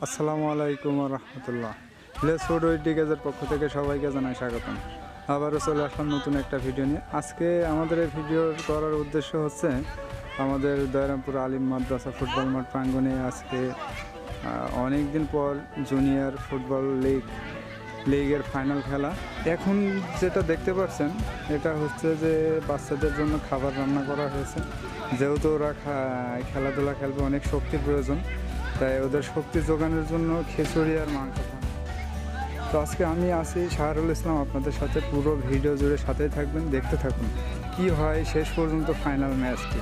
আসসালামু আলাইকুম ওয়া রাহমাতুল্লাহ। প্লেস ফুড উইথ ডিগেজের পক্ষ থেকে সবাইকে জানাই স্বাগতম। আবারও চলে আসলাম নতুন একটা ভিডিও নিয়ে। আজকে আমাদের এই ভিডিও করার উদ্দেশ্য হচ্ছে আমাদের দয়রামপুর আলিম মাদ্রাসা ফুটবল মাঠ প্রাঙ্গণে আজকে অনেক দিন পর জুনিয়র ফুটবল লিগের ফাইনাল খেলা। এখন যেটা দেখতে পাচ্ছেন এটা হচ্ছে যে বাচ্চাদের জন্য খাবার রান্না করা হয়েছে। যেহেতু ওরা খেলাধুলা খেলবে, অনেক শক্তির প্রয়োজন, তাই ওদের শক্তি যোগানোর জন্য খিচুড়ি আর মাংস খান। তো আজকে আমি আছি শাহরুল ইসলাম, আপনাদের সাথে পুরো ভিডিও জুড়ে সাথেই থাকবেন, দেখতে থাকুন কি হয় শেষ পর্যন্ত ফাইনাল ম্যাচটি।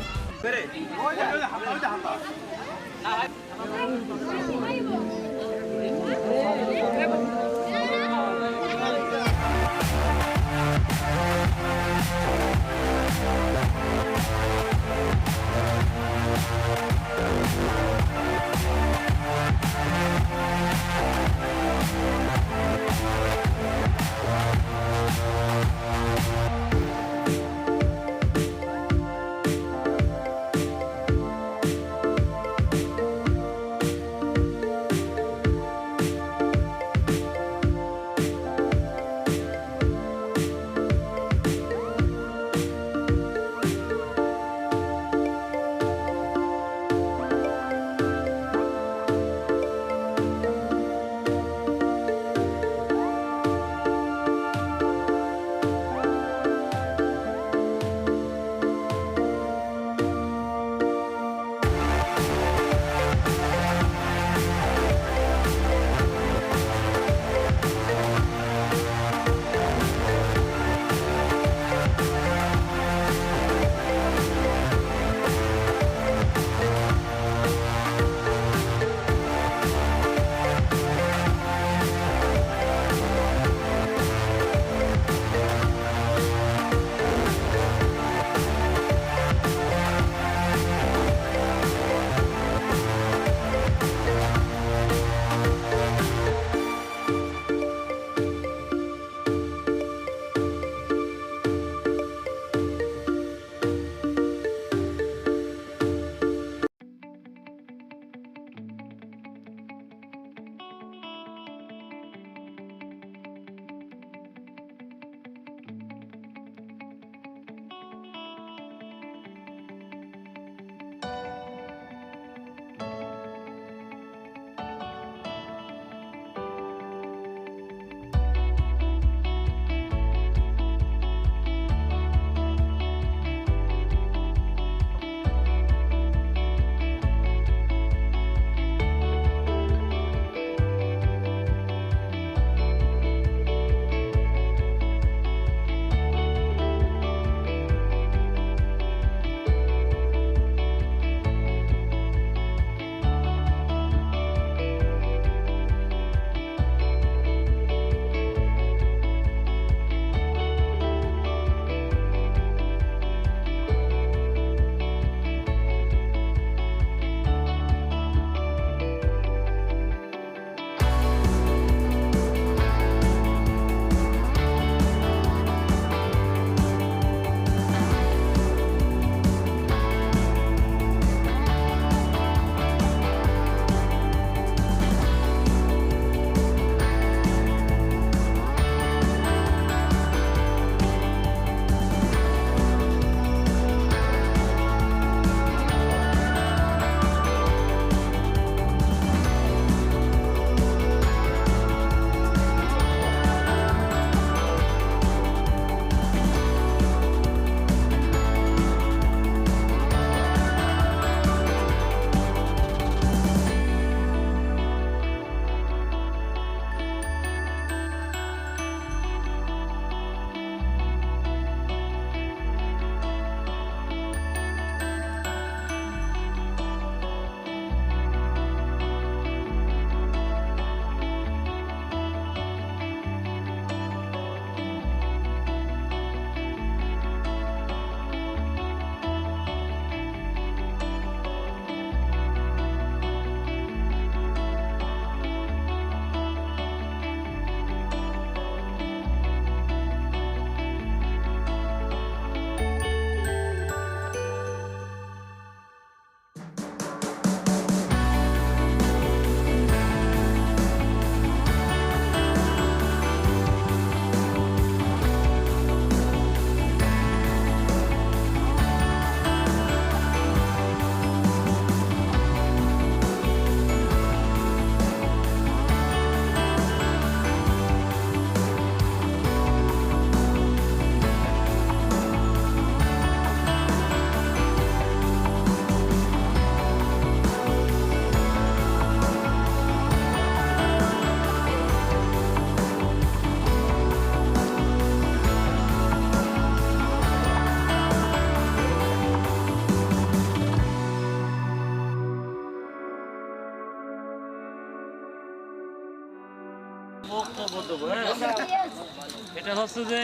এটা হচ্ছে যে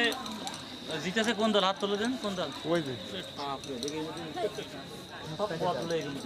জিতেছে কোন দল? হাত তুলে দেন, কোন দল? ওই যে সব পথ লয়ে গেল।